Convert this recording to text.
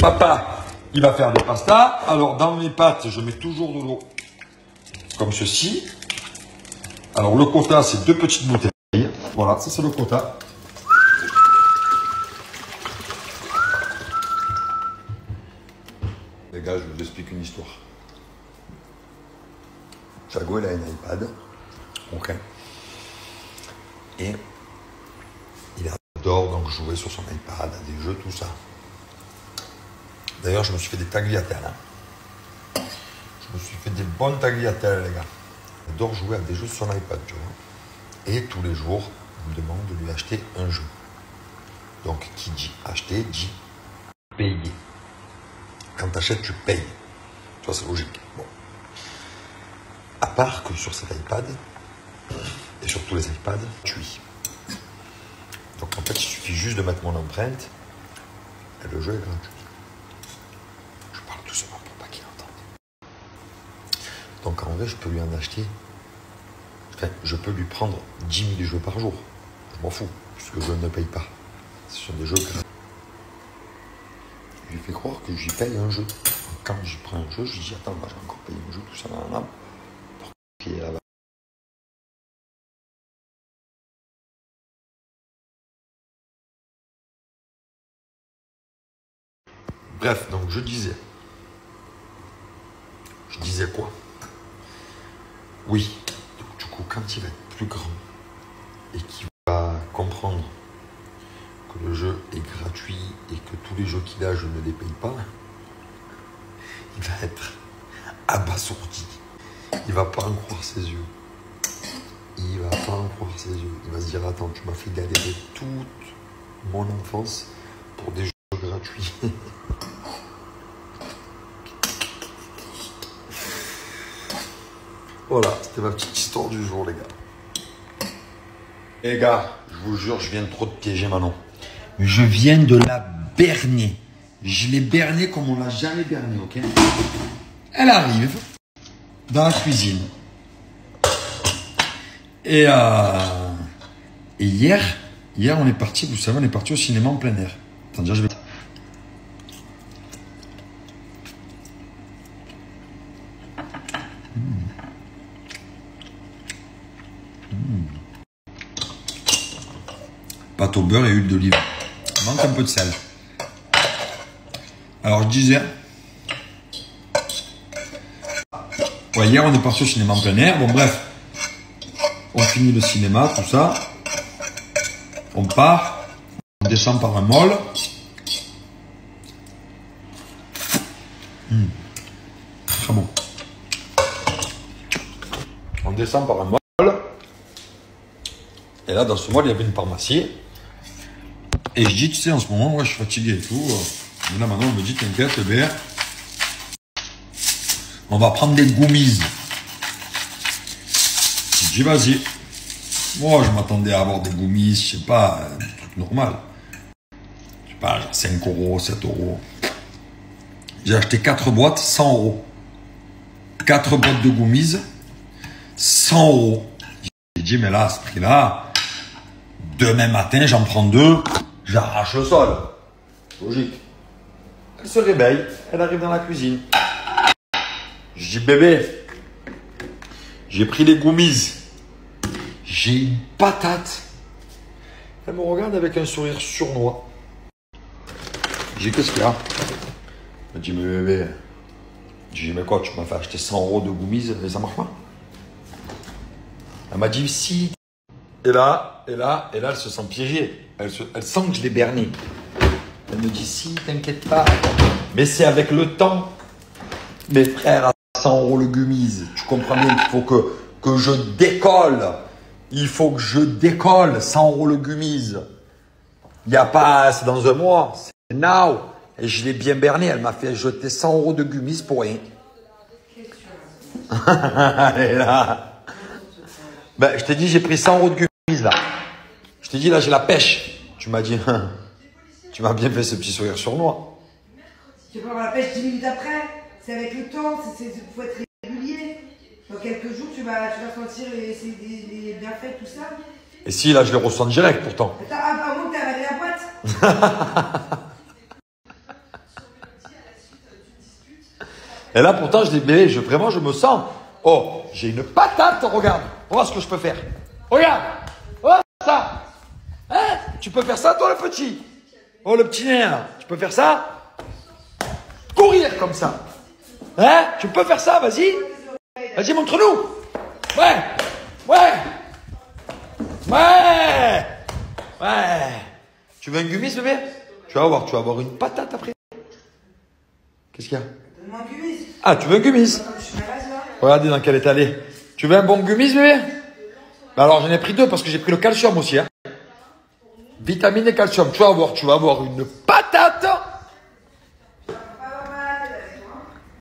Papa, il va faire des pastas. Alors, dans mes pâtes, je mets toujours de l'eau comme ceci. Alors, le quota, c'est 2 petites bouteilles. Voilà, ça c'est le quota. Les gars, je vous explique une histoire. Jago, il a un iPad. Ok. Et il adore donc jouer sur son iPad, à des jeux, tout ça. D'ailleurs, je me suis fait des tagliatelles. Hein. Je me suis fait des bonnes tagliatelles, les gars. Il adore jouer à des jeux sur son iPad, tu vois. Et tous les jours, on me demande de lui acheter un jeu. Donc, qui dit acheter, dit payer. Quand tu achètes, tu payes. Tu vois, c'est logique. Bon. À part que sur cet iPad, et sur tous les iPads, tu y. Donc en fait, il suffit juste de mettre mon empreinte et le jeu est gratuit. Je parle doucement pour pas qu'il entende. Donc en vrai, je peux lui en acheter. Enfin, je peux lui prendre 10 000 jeux par jour. Je m'en fous, puisque je ne paye pas. Ce sont des jeux gratuits. Je lui fais croire que j'y paye un jeu. Quand j'y prends un jeu, je dis attends, moi j'ai encore payé un jeu, tout ça, pour qu'il y ait là-bas. Bref, donc je disais quoi? Oui, donc du coup, quand il va être plus grand et qu'il va comprendre que le jeu est gratuit et que tous les jeux qu'il a, je ne les paye pas, il va être abasourdi. Il va pas en croire ses yeux. Il va pas en croire ses yeux. Il va se dire, attends, tu m'as fait galérer toute mon enfance pour des jeux gratuits. Voilà, c'était ma petite histoire du jour, les gars. Les gars, je vous jure, je viens de trop de piéger Manon. Je viens de la berner. Je l'ai bernée comme on l'a jamais bernée, ok? Elle arrive dans la cuisine. Et hier, on est parti, vous savez, on est parti au cinéma en plein air. Attends, je vais... Pâte au beurre et huile d'olive. Il manque un peu de sel. Alors je disais... Ouais, hier on est parti au cinéma en plein air. Bon bref. On finit le cinéma, tout ça. On part. On descend par un mall. Très bon. On descend par un mall. Et là, dans ce mall, il y avait une pharmacie. Et je dis, tu sais, en ce moment, moi, je suis fatigué et tout. Et là, maintenant, on me dit, t'inquiète, bébé. On va prendre des gummies. Je dis, vas-y. Moi, je m'attendais à avoir des gummies, je sais pas, un truc normal. Je sais pas, 5 €, 7 €. J'ai acheté 4 boîtes, 100 €. 4 boîtes de gummies, 100 €. J'ai dit, mais là, à ce prix-là, demain matin, j'en prends 2, j'arrache le sol. Logique. Elle se réveille, elle arrive dans la cuisine. Je dis, bébé, j'ai pris les gummies. J'ai une patate. Elle me regarde avec un sourire sournois. J'ai dit, qu'est-ce qu'il y a? Elle me dit, mais bébé. J'ai dit, mais quoi, tu m'as fait acheter 100 € de gummies et ça marche pas? Elle m'a dit, si. Et là, elle se sent piégée. Elle sent que je l'ai berné. Elle me dit, si, t'inquiète pas. Mais c'est avec le temps. Mes frères, à 100 € le gummies. Tu comprends bien qu'il faut que je décolle. Il faut que je décolle. 100 € le gummies. Il n'y a pas, c'est dans un mois. C'est now. Et je l'ai bien berné. Elle m'a fait jeter 100 € de gummies pour rien. Elle est là. Ben, je t'ai dit, j'ai pris 100 € de gummies là. Je t'ai dit, là, j'ai la pêche. Tu m'as dit, tu m'as bien fait ce petit sourire sournois. Tu peux avoir la pêche 10 minutes après. C'est avec le temps, il faut être régulier. Dans quelques jours, tu vas sentir les bienfaits, tout ça. Et si, là, je les ressens direct pourtant. Attends, par contre, t'as avalé la boîte. Et là, pourtant, je dis, mais vraiment, je me sens. Oh, j'ai une patate, regarde. Regarde ce que je peux faire. Regarde. Regarde ça. Hein? Tu peux faire ça, toi, le petit? Oh, le petit nain, tu peux faire ça? Courir comme ça. Hein? Tu peux faire ça, vas-y. Vas-y, montre-nous. Ouais. Ouais. Ouais. Ouais. Tu veux un gummis, bébé? Tu vas avoir une patate après. Qu'est-ce qu'il y a? Donne-moi un gummis. Ah, tu veux un gummis? Je suis malade là. Regardez dans quel état elle est. Tu veux un bon gummis, bébé? Bah alors, j'en ai pris 2 parce que j'ai pris le calcium aussi. Hein. Vitamine et calcium. Tu vas avoir une patate.